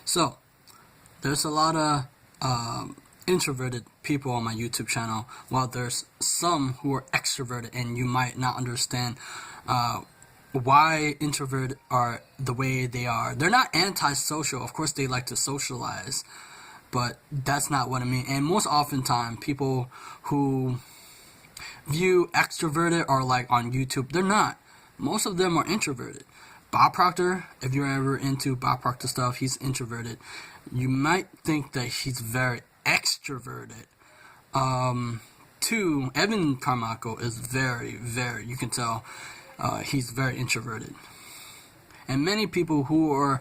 So, there's a lot of introverted people on my YouTube channel, while there's some who are extroverted, and you might not understand why introverted are the way they are. They're not antisocial. Of course, they like to socialize, but that's not what I mean. And most oftentimes, people who view extroverted are like on YouTube. They're not. Most of them are introverted. Bob Proctor, if you're ever into Bob Proctor stuff, he's introverted. You might think that he's very extroverted. Two, Evan Carmichael is very, you can tell he's very introverted. And many people who are,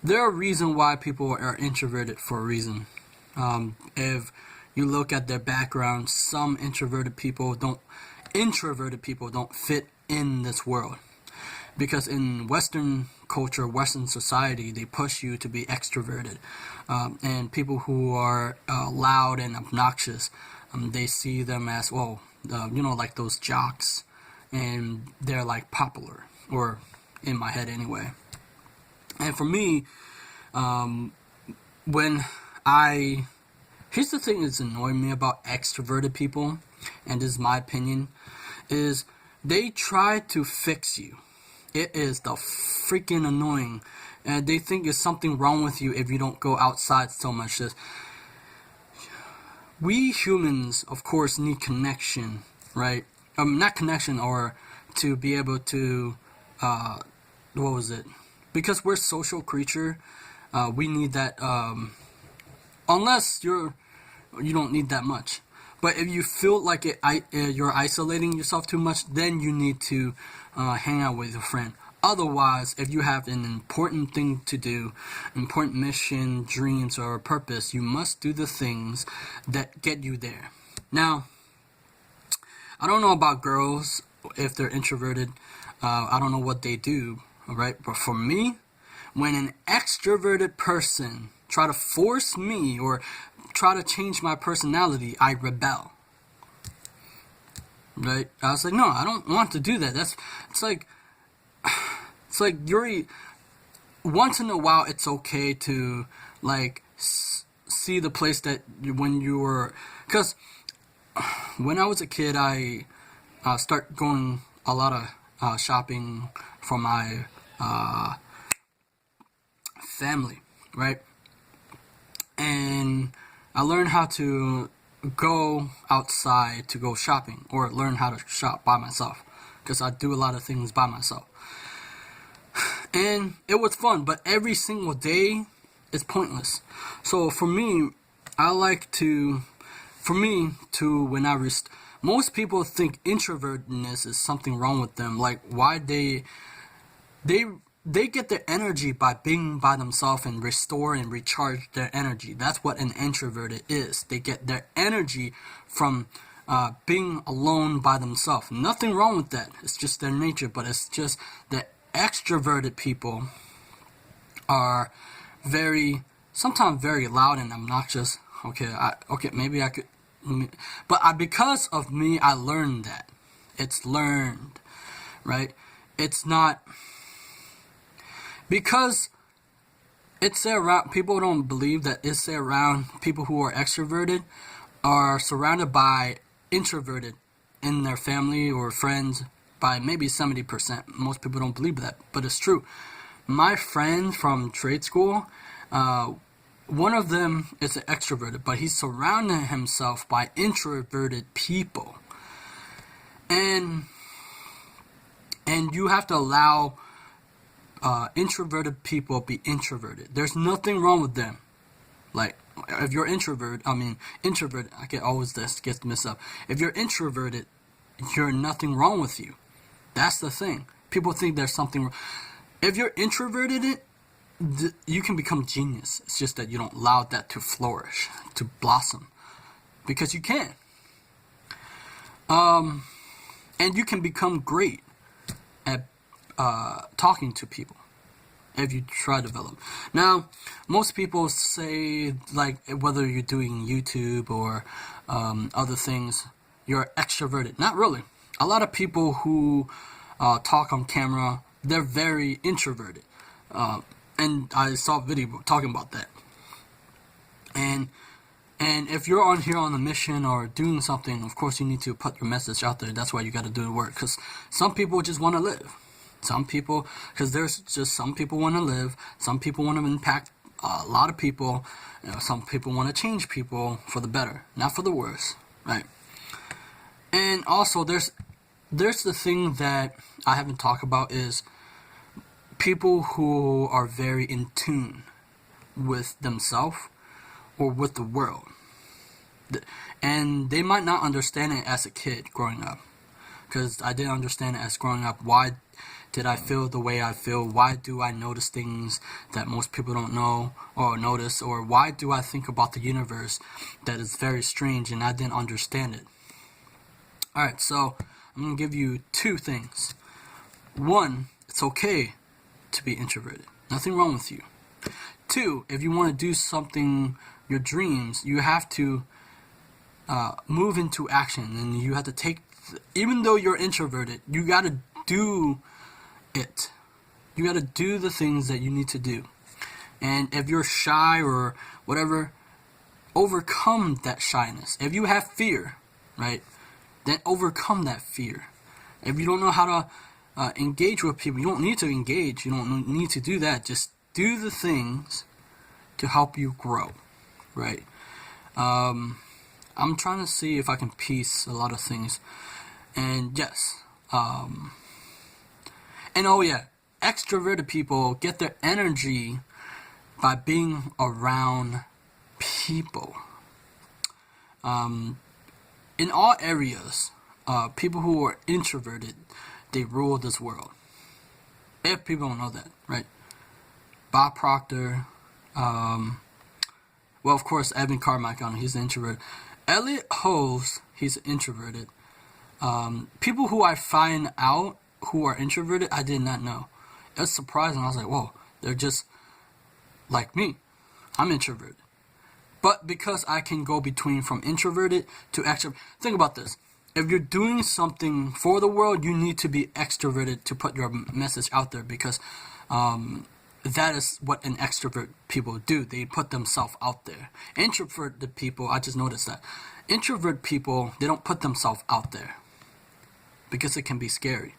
there are reasons why people are introverted for a reason. If you look at their background, some introverted people don't fit in this world. Because in Western culture, Western society, they push you to be extroverted. And people who are loud and obnoxious, they see them as, well, like those jocks. And they're like popular, or in my head anyway. And for me, here's the thing that's annoying me about extroverted people, and this is my opinion, is they try to fix you. It is the freaking annoying. And they think there's something wrong with you if you don't go outside so much. We humans, of course, need connection, right? Not connection, or to be able to, because we're social creature, we need that, unless you don't need that much. But if you feel like you're isolating yourself too much, then you need to hang out with a friend. Otherwise, if you have an important thing to do, important mission, dreams, or purpose, you must do the things that get you there. Now, I don't know about girls, if they're introverted. I don't know what they do, alright? But for me, when an extroverted person try to force me or try to change my personality, I rebel. Right? I was like, no, I don't want to do that. It's like once in a while it's okay to like see the place that when you were, because when I was a kid, I start going a lot of shopping for my family, right? And I learned how to go outside to go shopping, or learn how to shop by myself, because I do a lot of things by myself. And it was fun, but every single day is pointless. So for me, most people think introvertedness is something wrong with them. Like, why they get their energy by being by themselves and restore and recharge their energy. That's what an introverted is. They get their energy from being alone by themselves. Nothing wrong with that. It's just their nature, but it's just that extroverted people are sometimes very loud and obnoxious. Maybe I could, but because of me, I learned that. It's learned, right? It's not, because it's around, people don't believe that it's around people who are extroverted are surrounded by introverted in their family or friends by maybe 70%. Most people don't believe that, but it's true. My friend from trade school, one of them is an extroverted, but he's surrounded himself by introverted people. And you have to allow introverted people be introverted. There's nothing wrong with them. Like, if you're introvert, I get always this gets messed up. If you're introverted, you're nothing wrong with you. That's the thing. People think there's something wrong. If you're introverted, you can become genius. It's just that you don't allow that to flourish, to blossom, because you can. And you can become great at talking to people if you try to develop. Now, most people say, like, whether you're doing YouTube or other things, you're extroverted. Not really. A lot of people who talk on camera, they're very introverted. And I saw a video talking about that. And if you're on here on a mission or doing something, of course you need to put your message out there. That's why you got to do the work. Because some people just want to live. Some people, because there's just some people want to live. Some people want to impact a lot of people. You know, some people want to change people for the better, not for the worse, right? And also, there's the thing that I haven't talked about is people who are very in tune with themselves or with the world. And they might not understand it as a kid growing up. Because I didn't understand it as growing up. Why did I feel the way I feel? Why do I notice things that most people don't know or notice? Or why do I think about the universe that is very strange and I didn't understand it? Alright, so I'm going to give you two things. One, it's okay to be introverted. Nothing wrong with you. Two, if you want to do something, your dreams, you have to move into action, and you have to take, even though you're introverted, you got to do it. You got to do the things that you need to do. And if you're shy or whatever, overcome that shyness. If you have fear, right, then overcome that fear. If you don't know how to engage with people, you don't need to engage. You don't need to do that. Just do the things to help you grow, right? I'm trying to see if I can piece a lot of things. And yes, and oh yeah, extroverted people get their energy by being around people. In all areas, people who are introverted, they rule this world. If people don't know that, right? Bob Proctor, well, of course, Evan Carmichael, he's an introvert. Elliot Hove, he's introverted. People who I find out who are introverted, I did not know. It was surprising. I was like, whoa, they're just like me. I'm introverted. But because I can go between from introverted to extroverted, think about this. If you're doing something for the world, you need to be extroverted to put your message out there, because that is what an extrovert people do. They put themselves out there. Introverted people, I just noticed that. Introvert people, they don't put themselves out there because it can be scary.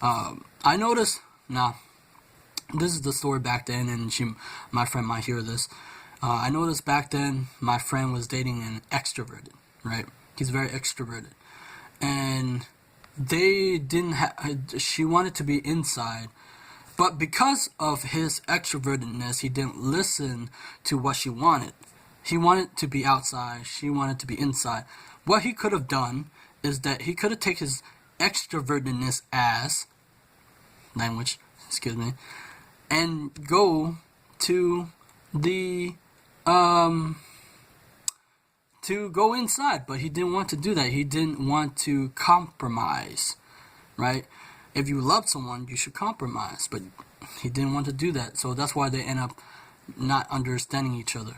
I noticed, now, this is the story back then, and my friend might hear this. I noticed back then my friend was dating an extroverted, right? He's very extroverted. And they didn't she wanted to be inside. But because of his extrovertedness, he didn't listen to what she wanted. He wanted to be outside. She wanted to be inside. What he could have done is that he could have taken his extrovertedness as language, and go to the to go inside. But he didn't want to do that. He didn't want to compromise, right? If you love someone, you should compromise, but he didn't want to do that, so that's why they end up not understanding each other.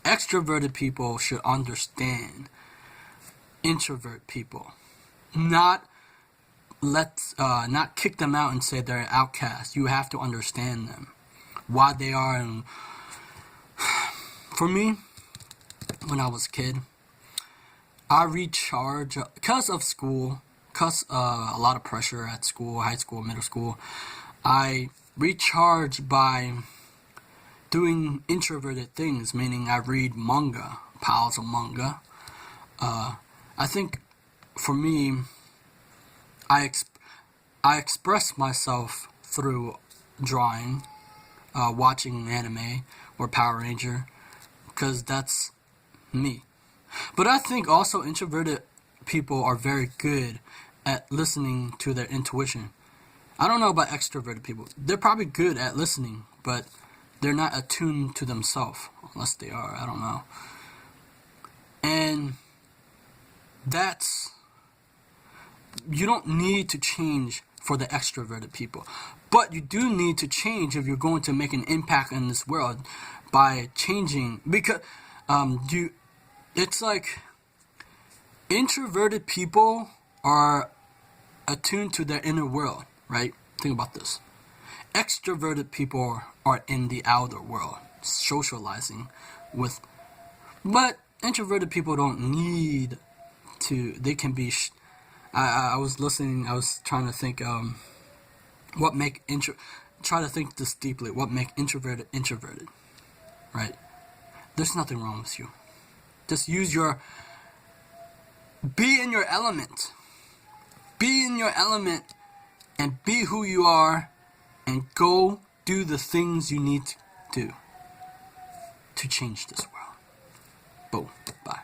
Extroverted people should understand introvert people, not kick them out and say they're outcasts. You have to understand them, why they are. And for me, when I was a kid, I recharge because of school. Because a lot of pressure at school, high school, middle school, I recharge by doing introverted things, meaning I read manga, piles of manga. I think for me, I express myself through drawing, watching anime or Power Ranger, because that's me. But I think also introverted people are very good at listening to their intuition. I don't know about extroverted people. They're probably good at listening, but they're not attuned to themselves, unless they are. I don't know. And you don't need to change for the extroverted people, but you do need to change if you're going to make an impact in this world by changing, because it's like introverted people are attuned to their inner world, right? Think about this. Extroverted people are in the outer world, socializing with, but introverted people don't need to. They can be. I was listening. I was trying to think. What make Try to think this deeply. What make introverted? Right? There's nothing wrong with you. Just be in your element. Be in your element and be who you are and go do the things you need to do to change this world. Boom. Bye.